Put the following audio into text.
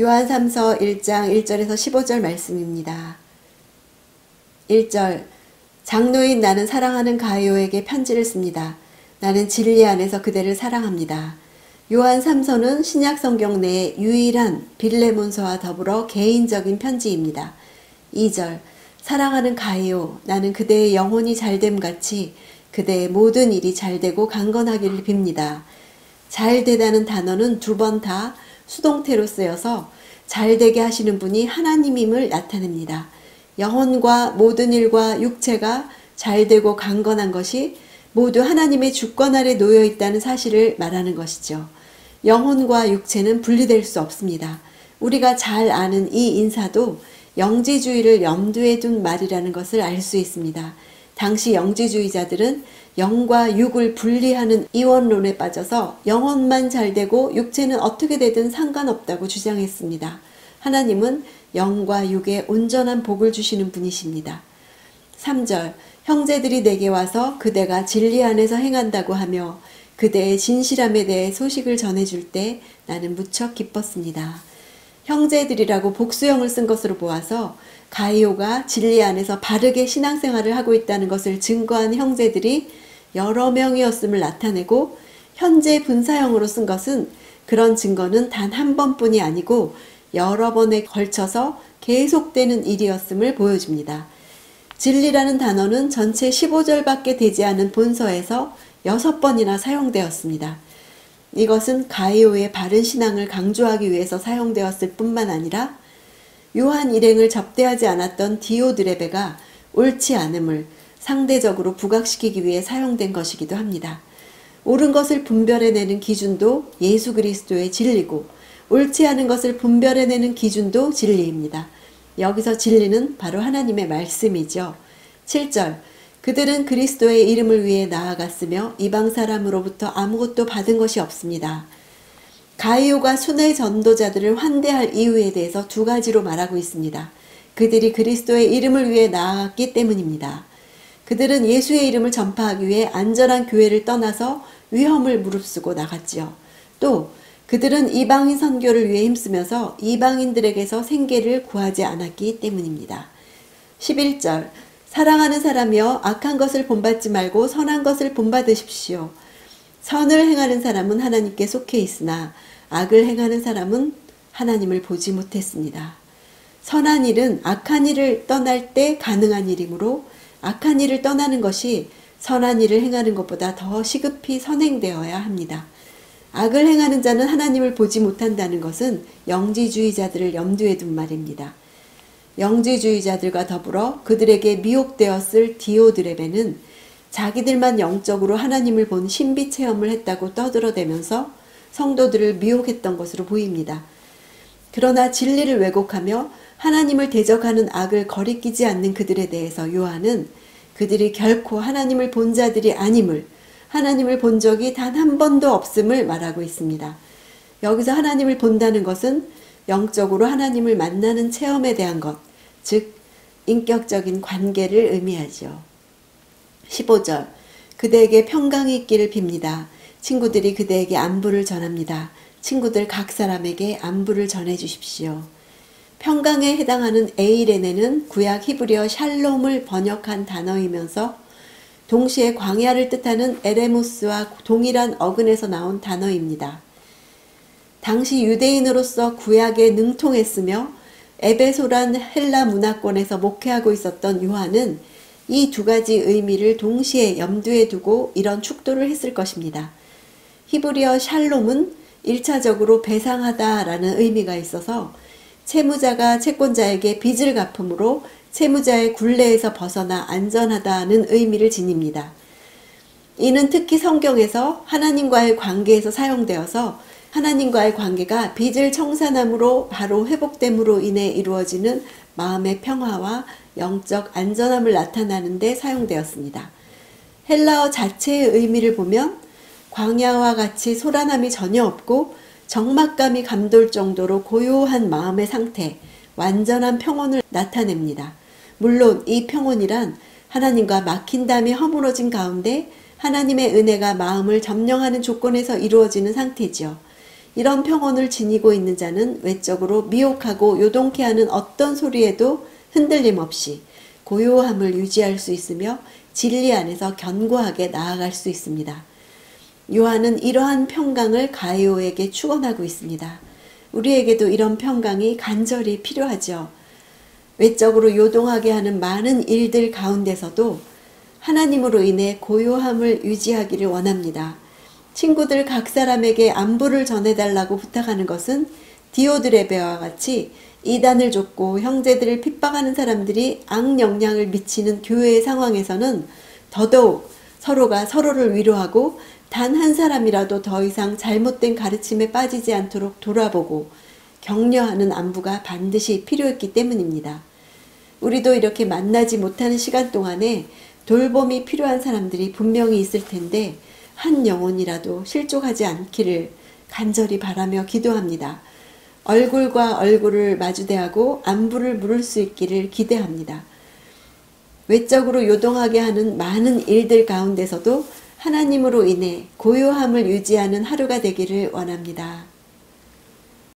요한 3서 1장 1절에서 15절 말씀입니다. 1절 장로인 나는 사랑하는 가이오에게 편지를 씁니다. 나는 진리 안에서 그대를 사랑합니다. 요한 3서는 신약 성경 내의 유일한 빌레몬서와 더불어 개인적인 편지입니다. 2절 사랑하는 가이오 나는 그대의 영혼이 잘됨 같이 그대의 모든 일이 잘되고 강건하기를 빕니다. 잘되다는 단어는 두 번 다 수동태로 쓰여서 잘되게 하시는 분이 하나님임을 나타냅니다. 영혼과 모든 일과 육체가 잘되고 강건한 것이 모두 하나님의 주권 아래 놓여 있다는 사실을 말하는 것이죠. 영혼과 육체는 분리될 수 없습니다. 우리가 잘 아는 이 인사도 영지주의를 염두에 둔 말이라는 것을 알 수 있습니다. 당시 영지주의자들은 영과 육을 분리하는 이원론에 빠져서 영혼만 잘되고 육체는 어떻게 되든 상관없다고 주장했습니다. 하나님은 영과 육에 온전한 복을 주시는 분이십니다. 3절 형제들이 내게 와서 그대가 진리 안에서 행한다고 하며 그대의 진실함에 대해 소식을 전해줄 때 나는 무척 기뻤습니다. 형제들이라고 복수형을 쓴 것으로 보아서 가이오가 진리 안에서 바르게 신앙생활을 하고 있다는 것을 증거한 형제들이 여러 명이었음을 나타내고 현재 분사형으로 쓴 것은 그런 증거는 단 한 번뿐이 아니고 여러 번에 걸쳐서 계속되는 일이었음을 보여줍니다. 진리라는 단어는 전체 15절밖에 되지 않은 본서에서 6번이나 사용되었습니다. 이것은 가이오의 바른 신앙을 강조하기 위해서 사용되었을 뿐만 아니라 요한 일행을 접대하지 않았던 디오드레베가 옳지 않음을 상대적으로 부각시키기 위해 사용된 것이기도 합니다. 옳은 것을 분별해내는 기준도 예수 그리스도의 진리고 옳지 않은 것을 분별해내는 기준도 진리입니다. 여기서 진리는 바로 하나님의 말씀이죠. 7절 그들은 그리스도의 이름을 위해 나아갔으며 이방 사람으로부터 아무것도 받은 것이 없습니다. 가이오가 순회 전도자들을 환대할 이유에 대해서 두 가지로 말하고 있습니다. 그들이 그리스도의 이름을 위해 나아갔기 때문입니다. 그들은 예수의 이름을 전파하기 위해 안전한 교회를 떠나서 위험을 무릅쓰고 나갔지요. 또 그들은 이방인 선교를 위해 힘쓰면서 이방인들에게서 생계를 구하지 않았기 때문입니다. 11절 사랑하는 사람이여 악한 것을 본받지 말고 선한 것을 본받으십시오. 선을 행하는 사람은 하나님께 속해 있으나 악을 행하는 사람은 하나님을 보지 못했습니다. 선한 일은 악한 일을 떠날 때 가능한 일이므로 악한 일을 떠나는 것이 선한 일을 행하는 것보다 더 시급히 선행되어야 합니다. 악을 행하는 자는 하나님을 보지 못한다는 것은 영지주의자들을 염두에 둔 말입니다. 영지주의자들과 더불어 그들에게 미혹되었을 디오드레베는 자기들만 영적으로 하나님을 본 신비 체험을 했다고 떠들어대면서 성도들을 미혹했던 것으로 보입니다. 그러나 진리를 왜곡하며 하나님을 대적하는 악을 거리끼지 않는 그들에 대해서 요한은 그들이 결코 하나님을 본 자들이 아님을 하나님을 본 적이 단 한 번도 없음을 말하고 있습니다. 여기서 하나님을 본다는 것은 영적으로 하나님을 만나는 체험에 대한 것, 즉 인격적인 관계를 의미하죠. 15절 그대에게 평강이 있기를 빕니다. 친구들이 그대에게 안부를 전합니다. 친구들 각 사람에게 안부를 전해주십시오. 평강에 해당하는 에이레네는 구약 히브리어 샬롬을 번역한 단어이면서 동시에 광야를 뜻하는 에레모스와 동일한 어근에서 나온 단어입니다. 당시 유대인으로서 구약에 능통했으며 에베소란 헬라 문화권에서 목회하고 있었던 요한은 이 두 가지 의미를 동시에 염두에 두고 이런 축도를 했을 것입니다. 히브리어 샬롬은 1차적으로 배상하다라는 의미가 있어서 채무자가 채권자에게 빚을 갚음으로 채무자의 굴레에서 벗어나 안전하다는 의미를 지닙니다. 이는 특히 성경에서 하나님과의 관계에서 사용되어서 하나님과의 관계가 빚을 청산함으로 바로 회복됨으로 인해 이루어지는 마음의 평화와 영적 안전함을 나타내는 데 사용되었습니다. 헬라어 자체의 의미를 보면 광야와 같이 소란함이 전혀 없고 적막감이 감돌 정도로 고요한 마음의 상태, 완전한 평온을 나타냅니다. 물론 이 평온이란 하나님과 막힌 담이 허물어진 가운데 하나님의 은혜가 마음을 점령하는 조건에서 이루어지는 상태지요. 이런 평온을 지니고 있는 자는 외적으로 미혹하고 요동케 하는 어떤 소리에도 흔들림 없이 고요함을 유지할 수 있으며 진리 안에서 견고하게 나아갈 수 있습니다. 요한은 이러한 평강을 가이오에게 축원하고 있습니다. 우리에게도 이런 평강이 간절히 필요하죠. 외적으로 요동하게 하는 많은 일들 가운데서도 하나님으로 인해 고요함을 유지하기를 원합니다. 친구들 각 사람에게 안부를 전해달라고 부탁하는 것은 디오드레베와 같이 이단을 쫓고 형제들을 핍박하는 사람들이 악영향을 미치는 교회의 상황에서는 더더욱 서로가 서로를 위로하고 단 한 사람이라도 더 이상 잘못된 가르침에 빠지지 않도록 돌아보고 격려하는 안부가 반드시 필요했기 때문입니다. 우리도 이렇게 만나지 못하는 시간 동안에 돌봄이 필요한 사람들이 분명히 있을 텐데 한 영혼이라도 실족하지 않기를 간절히 바라며 기도합니다. 얼굴과 얼굴을 마주대하고 안부를 물을 수 있기를 기대합니다. 외적으로 요동하게 하는 많은 일들 가운데서도 하나님으로 인해 고요함을 유지하는 하루가 되기를 원합니다.